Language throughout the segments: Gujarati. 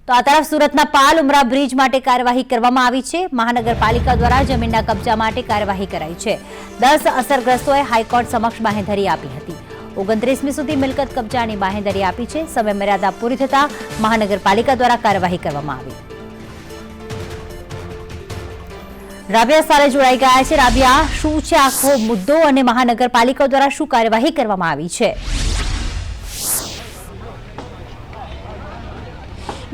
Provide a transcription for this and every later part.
તો આ તરફ સુરતના પાલ ઉમરા બ્રિજ માટે કાર્યવાહી કરવામાં આવી છે। મહાનગરપાલિકા દ્વારા જમીનના કબજા માટે કાર્યવાહી કરાઈ છે। 10 અસરગ્રસ્તોએ હાઈકોર્ટ સમક્ષ બાંહેધરી આપી હતી। 29મી સુધી મિલકત કબજાની બાંહેધરી આપી છે। સમય મર્યાદા પૂરી થતા મહાનગરપાલિકા દ્વારા કાર્યવાહી કરવામાં આવી। રાબિયા સાથે જોડાઈ ગયા છે। રાબિયા, શું છે આખો મુદ્દો અને મહાનગરપાલિકા દ્વારા શું કાર્યવાહી કરવામાં આવી છે?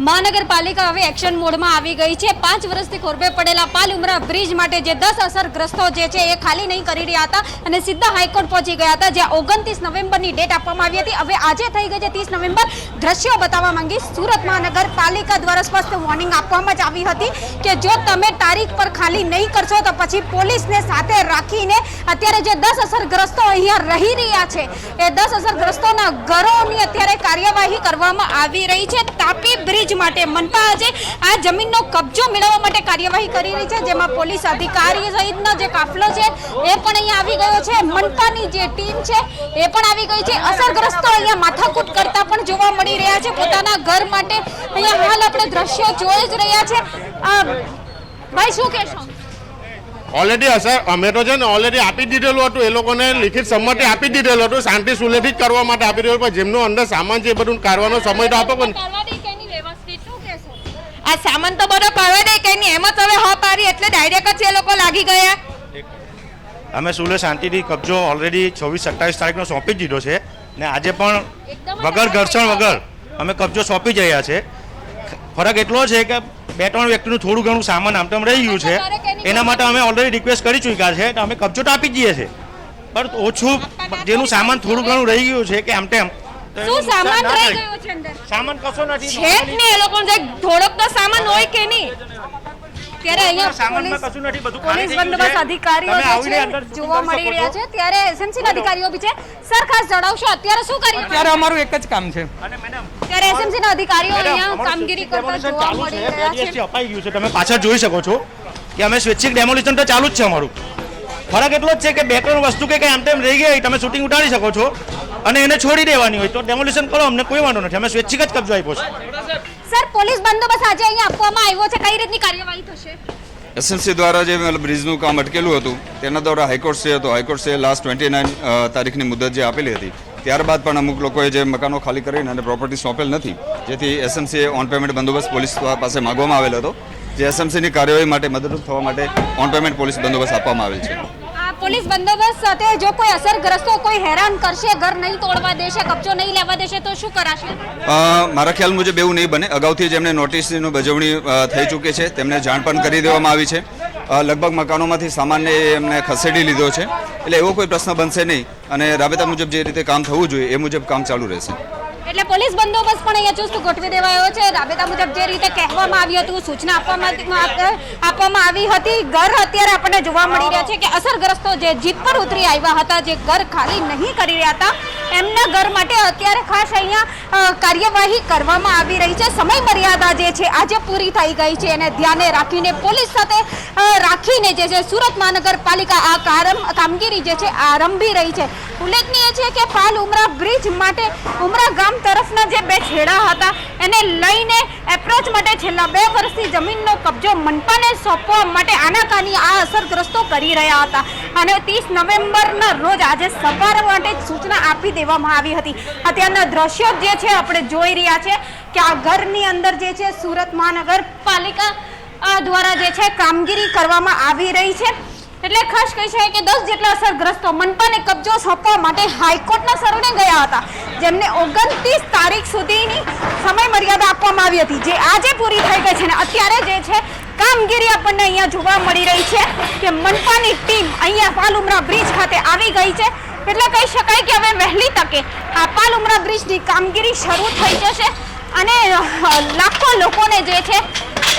મહાનગરપાલિકા હવે એક્શન મોડમાં આવી ગઈ છે। 5 વર્ષથી ખોરબે પડેલા પાલ ઉમરા બ્રિજ માટે જે 10 અસરગ્રસ્તો જે છે એ ખાલી નહીં કરી રહ્યા હતા અને સીધા હાઈકોર્ટ પહોંચી ગયા હતા, જ્યાં 29 નવેમ્બરની ડેટ આપવામાં આવી હતી। હવે આજે થઈ ગઈ છે 30 નવેમ્બર। દ્રશ્યો બતાવવા માંગી। સુરત મહાનગરપાલિકા દ્વારા સ્પષ્ટ વોર્નિંગ આપવામાં જ આવી હતી કે જો તમે તારીખ પર ખાલી નહીં કરશો તો પછી પોલીસને સાથે રાખીને અત્યારે જે 10 અસરગ્રસ્તો અહીંયા રહી રહ્યા છે એ 10 અસરગ્રસ્તોના ઘરોની અત્યારે કાર્યવાહી કરવામાં આવી રહી છે। તાપી બ્રિજ માટે મનપા આજે આ જમીનનો કબજો મેળવવા માટે કાર્યવાહી કરી રહી છે, જેમાં પોલીસ અધિકારી સહિતનો જે કાફલો છે એ પણ અહીંયા આવી ગયો છે। મનપાની જે ટીમ છે એ પણ આવી ગઈ છે। અસરગ્રસ્તો અહીંયા માથાકૂટ કરતા પણ જોવા મળી રહ્યા છે પોતાના ઘર માટે। અહીંયા હાલ આપણે દ્રશ્યો જોઈ જ રહ્યા છે। ભાઈ, શું કહેશો? ઓલરેડી અમે તો છે ને ઓલરેડી આપી દીધેલું હતું, એ લોકોને લિખિત સંમતિ આપી દીધેલું હતું, શાંતિ સુલેખિત કરવા માટે આપી દીધેલું, પણ જેમનો અંદર સામાન છે એ બધું કાઢવાનો સમય તો આપો। પણ આ સામાન તો બધો કરવા દે કે નહીં, એમ જ હવે હા પાડી એટલે ડાયરેક્ટ જ એ લોકો લાગી ગયા। અમે સુલે શાંતિથી કબજો ઓલરેડી 26-27 તારીખનો સોંપી જ દીધો છે ને આજે પણ વગર ઘર્ષણ વગર અમે કબજો સોંપી જ રહ્યા છે। ફરક એટલો છે કે 2-3 વ્યક્તિનું થોડું ઘણું સામાન આમ તેમ રહી ગયું છે, એના માટે અમે ઓલરેડી રિક્વેસ્ટ કરી ચૂક્યા છે તો અમે કબજો તો આપી જ દઈએ છીએ, પણ ઓછું જેનું સામાન થોડું ઘણું રહી ગયું છે કે આમ તેમ શું સામાન રહી ગયો છે અંદર? સામાન કશો નથી છે ને એ લોકો જે થોડોક તો સામાન હોય કે નહીં? ત્યારે અહીંયા સામાનમાં કશું નથી, બધું પોલીસ બંદોબસ્ત અધિકારીઓ જોવા મળી રહ્યા છે। ત્યારે એસએમસી ના અધિકારીઓ બી છે। સર, ખાસ જણાવશો અત્યારે શું કરી? અત્યારે અમારું એક જ કામ છે। ત્યારે એસએમસી ના અધિકારીઓ અહીંયા કામગીરી કરતા જોવા મળી રહ્યા છે। અપાઈ ગયું છે, તમે પાછળ જોઈ શકો છો કે અમે સ્વૈચ્છિક ડેમોલિશન તો ચાલુ જ છે અમારું। ફરક એટલો જ છે કે 2-3 વસ્તુ કે આમ તેમ રહી ગઈ તમે શૂટિંગ ઉતારી શકો છો અને એને છોડી દેવાની હોય તો ડેમોલિશન કરો, અમને કોઈ વાંધો નથી, અમે સ્વૈચ્છિક જ કબજો આપ્યો છે। સર, પોલીસ બંદોબસ્ત આજે અહીંયા આપવામાં આવ્યો છે, કઈ રીતની કાર્યવાહી થશે? એસએમસી દ્વારા જે બ્રિજનું કામ અટકેલું હતું તેના દ્વારા હાઈકોર્ટ સ્ટે હતો। હાઈકોર્ટ સ્ટે લાસ્ટ 29 તારીખની મુદત જે આપેલી હતી ત્યારબાદ પણ અમુક લોકોએ જે મકાનો ખાલી કરીને અને પ્રોપર્ટી સોંપેલ નથી, જેથી એસએમસીએ ઓન પેમેન્ટ બંદોબસ્ત પોલીસ પાસે માગવામાં આવેલ હતો, જે એસએમસીની કાર્યવાહી માટે મદદરૂપ થવા માટે ઓન પેમેન્ટ પોલીસ બંદોબસ્ત આપવામાં આવેલ છે। પોલીસ બંદોબસ્ત સાથે જો કોઈ અસરગ્રસ્તો કોઈ હેરાન કરશે, ઘર નહીં તોડવા દેશે, કબજો નહીં લેવા દેશે તો શું કરાશે? મારા ખ્યાલ મુજબ એવું નહીં બને। અગાઉથી જ એમને નોટિસની બજવણી થઈ ચૂકી છે, તેમને જાણ પણ કરી દેવામાં આવી છે। લગભગ મકાનોમાંથી સામાનને એમને ખસેડી લીધો છે, એટલે એવો કોઈ પ્રશ્ન બનશે નહીં અને રાબેતા મુજબ જે રીતે કામ થવું જોઈએ એ મુજબ કામ ચાલુ રહેશે। એટલે પોલીસ બંદોબસ્ત પણ અહીંયા ચુસ્ત ગોઠવી દેવાયો છે। રાબેતા મુજબ જે રીતે કહેવામાં આવ્યું હતું, સૂચના આપવામાં આવી હતી, ઘર અત્યારે આપણને જોવા મળી રહ્યા છે કે અસરગ્રસ્તો જે જીત પર ઉતરી આવ્યા હતા, જે ઘર ખાલી નહીં કરી રહ્યા હતા, એમના ઘર માટે અત્યારે ખાસ અહીંયા કાર્યવાહી કરવામાં આવી રહી છે। સમય મર્યાદા જે છે આજે પૂરી થઈ ગઈ છે અને ધ્યાને રાખીને પોલીસ સાથે રાખીને જે છે સુરત મહાનગરપાલિકા આ કામગીરી જે છે આરંભી રહી છે। ઉલ્લેખનીય છે કે પાલ ઉમરા બ્રિજ માટે ઉમરા ગામ તરફના જે 2 છેડા હતા એને લઈને એપ્રોચ માટે છેલ્લા 2 વર્ષથી જમીનનો કબજો મનપાને સોંપવા માટે આનાકાની આ અસરગ્રસ્તો કરી રહ્યા હતા અને 30 નવેમ્બરના રોજ આજે સવાર માટે સૂચના આપી દેવામાં આવી હતી। અત્યારના દ્રશ્યો જે છે આપણે જોઈ રહ્યા છે કે આ ઘરની અંદર જે છે સુરત મહાનગરપાલિકા દ્વારા જે છે કામગીરી કરવામાં આવી રહી છે। એટલે ખાસ કહી શકાય કે 10 જેટલા અસરગ્રસ્તો મનપાને કબજો સોંપવા માટે હાઈકોર્ટના શરણે ગયા હતા, જેમને 29 તારીખ સુધીની સમય મર્યાદા આપવામાં આવી હતી, જે આજે પૂરી થઈ ગઈ છે અને અત્યારે જે છે કામગીરી આપણને અહીંયા જોવા મળી રહી છે કે મનપાની ટીમ અહીંયા પાલ ઉમરા બ્રિજ ખાતે આવી ગઈ છે। એટલે કહી શકાય કે હવે વહેલી તકે આ પાલ ઉમરા બ્રિજની કામગીરી શરૂ થઈ જશે અને લાખો લોકોને જે છે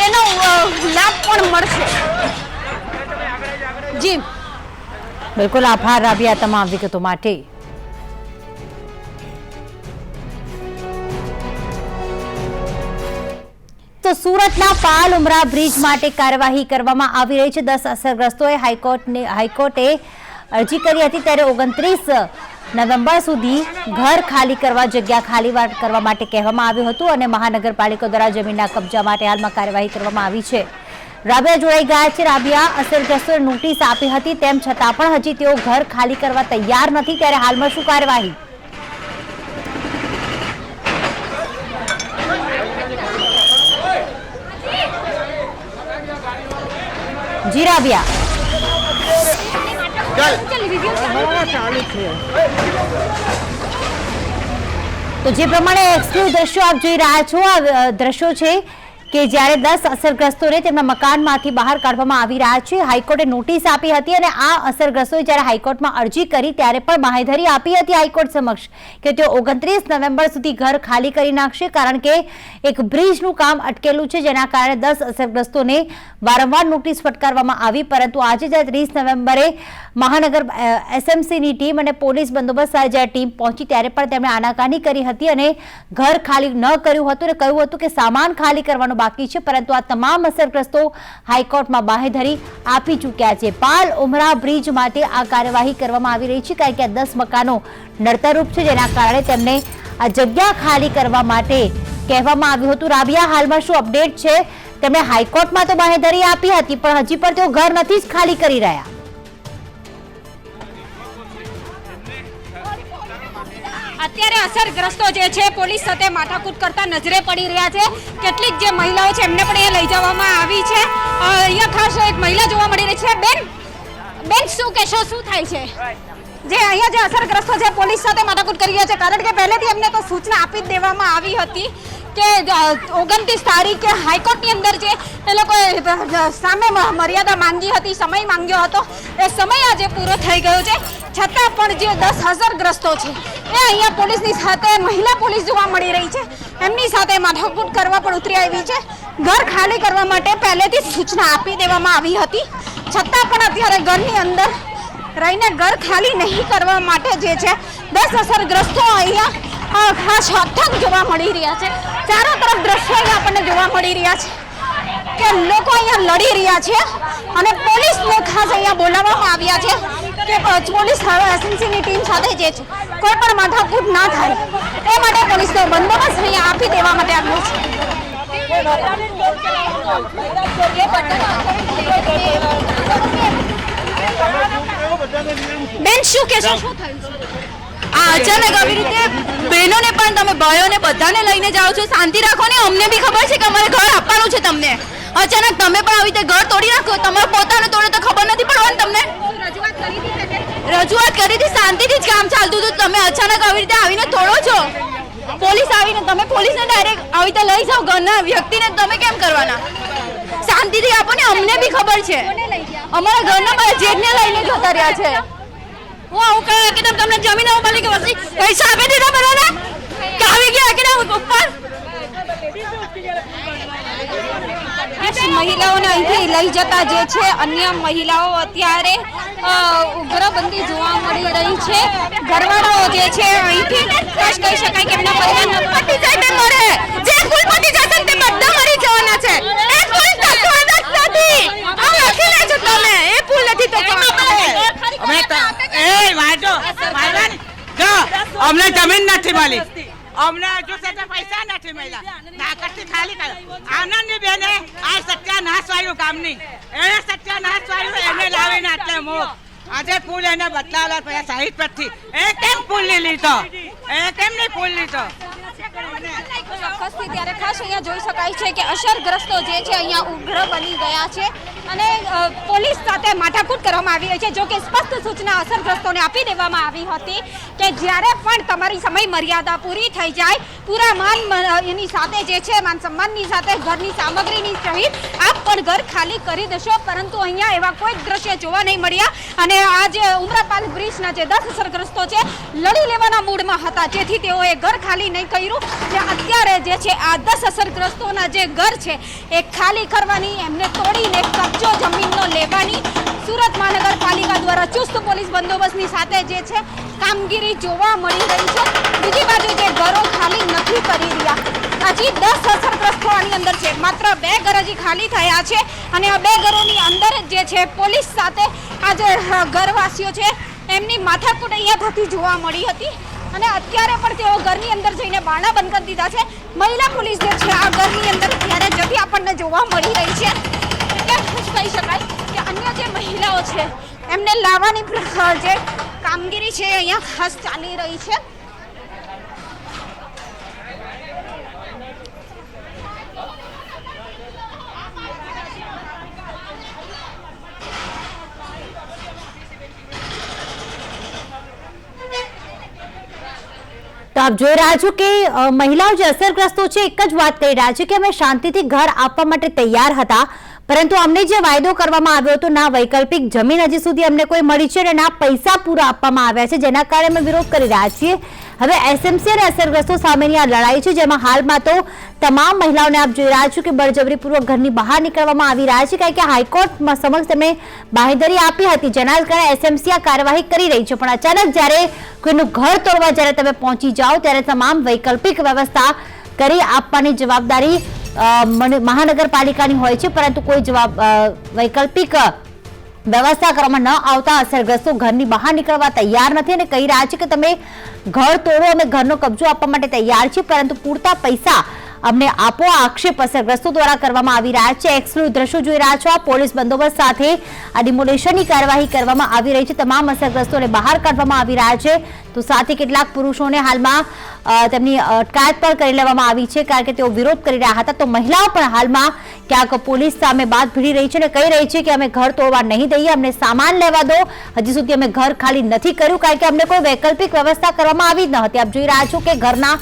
એનો લાભ પણ મળશે। જી બિલકુલ, આભાર રાબિયા તમામ વિગતો માટે। તો સુરતના પાલ ઉમરા બ્રિજ માટે કાર્યવાહી કરવામાં આવી રહી છે। 10 અસરગ્રસ્તોએ હાઈકોર્ટે અરજી કરી હતી, ત્યારે 29 નવેમ્બર સુધી ઘર ખાલી કરવા જગ્યા ખાલી કરવા માટે કહેવામાં આવ્યું હતું અને મહાનગરપાલિકા દ્વારા જમીનના કબજા માટે હાલમાં કાર્યવાહી કરવામાં આવી છે. રાબિયા જોડાઈ ગયા છે. રાબિયા, અસરગ્રસ્તોએ નોટિસ આપી હતી તેમ છતાં પણ હજી તેઓ ઘર ખાલી કરવા તૈયાર નથી, ત્યારે હાલમાં શું કાર્યવાહી? જી રાબિયા. તો જે પ્રમાણે એક્સક્લુઝિવ દ્રશ્યો આપ જોઈ રહ્યા છો, આ દ્રશ્યો છે કે જ્યારે 10 અસરગ્રસ્તોને તેમના મકાનમાંથી બહાર કાઢવામાં આવી રહ્યા છે. હાઈકોર્ટે નોટિસ આપી હતી અને આ અસરગ્રસ્તોએ જ્યારે હાઈકોર્ટમાં અરજી કરી ત્યારે પણ બાંહેધરી આપી હતી હાઈકોર્ટ સમક્ષ કે તેઓ 29 નવેમ્બર સુધી ઘર ખાલી કરી નાખશે, કારણ કે એક બ્રિજનું કામ અટકેલું છે, જેના કારણે 10 અસરગ્રસ્તોને વારંવાર નોટિસ ફટકારવામાં આવી. પરંતુ આજે જ્યારે 30 નવેમ્બરે મહાનગર એસએમસીની ટીમ અને પોલીસ બંદોબસ્ત સાથે જ્યારે ટીમ પહોંચી ત્યારે પણ તેમણે આનાકાની કરી હતી અને ઘર ખાલી ન કર્યું હતું અને કહ્યું હતું કે સામાન ખાલી કરવાનો બાકી છે. પરંતુ આ તમામ અસરગ્રસ્તો હાઈકોર્ટમાં બાંહેધરી આપી ચૂક્યા છે. પાલ ઉમરા બ્રિજ માટે આ કાર્યવાહી કરવામાં આવી રહી છે, કારણ કે આ 10 મકાનો નડતરરૂપ છે, જેના કારણે તેમને આ જગ્યા ખાલી કરવા માટે કહેવામાં આવ્યું હતું. રાબિયા, હાલમાં શું અપડેટ છે? તેમણે હાઈકોર્ટમાં તો બાંહેધરી આપી હતી, પણ હજી પણ તેઓ ઘર નથી જ ખાલી કરી રહ્યા. અત્યારે અસરગ્રસ્તો જે છે પોલીસ સાથે માથાકૂટ કરતા નજરે પડી રહ્યા છે. કેટલીક જે મહિલાઓ છે એમને પણ અહીંયા લઈ જવામાં આવી છે. અહીંયા ખાસ એક મહિલા જોવા મળી રહી છે. બેન શું કહેશો, શું થાય છે? જે અહીંયા જે અસરગ્રસ્તો છે પોલીસ સાથે માથાકૂટ કરી રહ્યા છે, કારણ કે પહેલેથી એમને તો સૂચના આપી જ દેવામાં આવી હતી કે 29 તારીખે હાઈકોર્ટની અંદર જે એ લોકોએ સામે મર્યાદા માંગી હતી, સમય માંગ્યો હતો, એ સમય આજે પૂરો થઈ ગયો છે. છતાં પણ જે 10 અસરગ્રસ્તો છે એ અહીંયા પોલીસની સાથે મહિલા પોલીસ જોવા મળી રહી છે, એમની સાથે માથાકૂટ કરવા પણ ઉતરી આવી છે. ઘર ખાલી કરવા માટે પહેલેથી સૂચના આપી દેવામાં આવી હતી, છતાં પણ અત્યારે ઘરની અંદર રહીને ઘર ખાલી નહીં કરવા માટે જે છે 10 અસરગ્રસ્તો અહીંયા ખાસ હથક જોવા મળી રહ્યા છે. ચારો તરફ દ્રશ્યો આપણને જોવા મળી રહ્યા છે કે લોકો અહીંયા લડી રહ્યા છે અને પોલીસને ખાસ અહીંયા બોલાવવામાં આવ્યા છે કે પોલીસ એસએમસીની ટીમ સાથે જે છે કોઈ પણ માથાકૂટ ના થાય એ માટે પોલીસનો બંદોબસ્ત અહીંયા આપી દેવા માટે આવ્યો છે. બેન શું કહેશો, શું થયું છે? આ અચાનક આવી રીતે બહેનોને પણ તમે ભાઈઓને બધાને લઈને જાઓ છો, શાંતિ રાખો ને. અમને બી ખબર છે કે અમારે ઘર આપવાનું છે તમને. અચાનક તમે પણ આવી રીતે ઘર તોડી નાખો, તમારે પોતાને તોડે તો ખબર નથી પડવાની તમને. રજૂઆત કરી હતી, શાંતિથી જ કામ ચાલતું હતું, તમે અચાનક આવી રીતે આવીને તોડો છો. પોલીસ આવીને તમે પોલીસને ડાયરેક્ટ આવી રીતે લઈ જાઓ, ઘરના વ્યક્તિને તમે કેમ કરવાના? શાંતિથી આપો ને, અમને બી ખબર છે. અમારા ઘરના મારા જેઠને લઈને જતા રહ્યા છે. હું આવું કહે કે તમને જમીન મળી કે વસ્તી પૈસા આપી દીધા બરાબર કે આવી ગયા કે ઉપર મહિલાઓને અહીંથી લઈ જતા જે છે અન્ય મહિલાઓ અત્યારે ઉગ્રબંધી જોવા મળી રહી છે. ઘરવાળાઓ જે છે અહીંથી ખાસ કહી શકાય કે એમના પરિવારના પતિ જાય મરે, જે ફૂલ પતિ જશે તે બધા મરી જવાના છે. એક ફૂલ તત્વ નથી આ લખી લેજો તમે, એ ફૂલ નથી તો અમને જમીન નથી મળી, અમને હજુ સુધી પૈસા નથી મળ્યા. તાકાતથી ખાલી કરો. આનંદની બેને આ સત્યાનાશ વાળું કામની એને સત્યાનાશ વાળું એને લાવીને આટલે મોક આજે પુલ એને બદલાવલા પેલા સાહિત્ય પરથી એ કેમ પુલ નહીં લીધો, એ કેમ નહીં પુલ લીધો? ચોક્કસથી ત્યારે ખાસ અહીંયા જોઈ શકાય છે કે અસરગ્રસ્તો જે છે અહીંયા ઉગ્ર બની ગયા છે અને પોલીસ સાથે માથાકૂટ કરવામાં આવી રહી છે. જો કે સ્પષ્ટ સૂચના અસરગ્રસ્તોને આપી દેવામાં આવી હતી કે જ્યારે પણ તમારી સમય મર્યાદા પૂરી થઈ જાય, પૂરા માન એની સાથે જે છે માન સન્માનની સાથે ઘરની સામગ્રીની સહિત આપ પણ ઘર ખાલી કરી દેશો. પરંતુ અહીંયા એવા કોઈ દ્રશ્ય જોવા નહીં મળ્યા અને આ જે ઉમરાપાલ બ્રિજના જે 10 અસરગ્રસ્તો છે લડી લેવાના મૂડમાં હતા, જેથી તેઓએ ઘર ખાલી નહીં કર્યું. અત્યારે જે છે આ 10 અસરગ્રસ્તોના જે ઘર છે એ ખાલી કરવાની, એમને તોડીને કબજો જમીનનો લેવાની સુરત મહાનગરપાલિકા દ્વારા ચુસ્ત પોલીસ બંદોબસ્તની સાથે જે છે કામગીરી જોવા મળી રહી છે. બીજી બાજુ જે ઘરો ખાલી નથી કરી રહ્યા, હજી 10 અસરગ્રસ્તો આની અંદર છે, માત્ર 2 ઘર હજી ખાલી થયા છે અને આ 2 ઘરોની અંદર જે છે પોલીસ સાથે આ જે ઘરવાસીઓ છે એમની માથાકૂટ અહીંયા થતી જોવા મળી હતી અને અત્યારે પણ તેઓ ઘરની અંદર જઈને બારણા બંધ કરી દીધા છે. મહિલા પોલીસ જે છે આ ઘરની અંદર અત્યારે જતી આપણને જોવા મળી રહી છે. એટલે કહી શકાય કે અન્ય જે મહિલાઓ છે એમને લાવવાની જે કામગીરી છે અહીંયા ખાસ ચાલી રહી છે. તો આપ જોઈ રહ્યા છો કે મહિલાઓ જે અસરગ્રસ્તો છે એક જ વાત કહી રહ્યા છે કે અમે શાંતિથી ઘર આપવા માટે તૈયાર હતા, પરંતુ અમને જે વાયદો કરવામાં આવ્યો હતો ના વૈકલ્પિક જમીન હજી સુધી અમને કોઈ મળી છે અને ના પૈસા પૂરા આપવામાં આવ્યા છે, જેના કારણે અમે વિરોધ કરી રહ્યા છીએ. હવે એસએમસી અને અસરગ્રસ્તો સામેની આ લડાઈ છે, જેમાં હાલમાં તો તમામ મહિલાઓને આપ જોઈ રહ્યા છો કે બળજબરીપૂર્વક ઘરની બહાર નીકળવામાં આવી રહ્યા છે, કારણ કે હાઈકોર્ટમાં સમક્ષ તેમણે બાંહેધરી આપી હતી, જેના કારણે એસએમસી આ કાર્યવાહી કરી રહી છે. પણ અચાનક જ્યારે કોઈનું ઘર તોડવા જ્યારે તમે પહોંચી જાઓ ત્યારે તમામ વૈકલ્પિક વ્યવસ્થા કરી આપવાની જવાબદારી મહાનગરપાલિકાની હોય છે, પરંતુ કોઈ વૈકલ્પિક વ્યવસ્થા કરવામાં ન આવતા અસરગ્રસ્તો ઘરની બહાર નીકળવા તૈયાર નથી અને કહી રહ્યા છે કે તમે ઘર તોડો, અમે ઘરનો કબજો આપવા માટે તૈયાર છીએ, પરંતુ પૂરતા પૈસા અમને આપો. આ આક્ષેપ અસરગ્રસ્તો દ્વારા કરવામાં આવી રહ્યા છે. એક્સક્લુઝિવ દ્રશ્યો જોઈ રહ્યા છો. આ પોલીસ બંદોબસ્ત સાથે આ ડિમોલેશનની કાર્યવાહી કરવામાં આવી રહી છે. તમામ અસરગ્રસ્તોને બહાર કાઢવામાં આવી રહ્યા છે. તો સાથે કેટલાક પુરુષોને હાલમાં તેમની અટકાયત પણ કરી લેવામાં આવી છે, કારણ કે તેઓ વિરોધ કરી રહ્યા હતા. તો મહિલાઓ પણ હાલમાં ક્યાંક પોલીસ સામે બાદ ભીડી રહી છે અને કહી રહી છે કે અમે ઘર તોડવા નહીં દઈએ, અમને સામાન લેવા દો. હજી સુધી અમે ઘર ખાલી નથી કર્યું, કારણ કે અમને કોઈ વૈકલ્પિક વ્યવસ્થા કરવામાં આવી જ ન હતી. આપ જોઈ રહ્યા છો કે ઘરના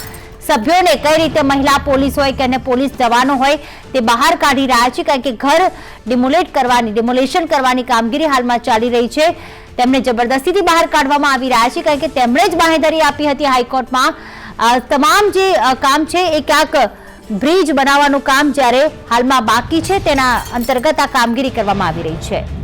સભ્યોને કઈ રીતે મહિલા પોલીસ હોય કે અન્ય પોલીસ જવાનો હોય તે બહાર કાઢી રહ્યા છે, કારણ કે ઘર ડિમોલેશન કરવાની કામગીરી હાલમાં ચાલી રહી છે. તેમને જબરદસ્તીથી બહાર કાઢવામાં આવી રહ્યા છે, કારણ કે તેમણે જ બાંહેધરી આપી હતી હાઈકોર્ટમાં. તમામ જે કામ છે એ ક્યાંક બ્રિજ બનાવવાનું કામ જ્યારે હાલમાં બાકી છે, તેના અંતર્ગત આ કામગીરી કરવામાં આવી રહી છે.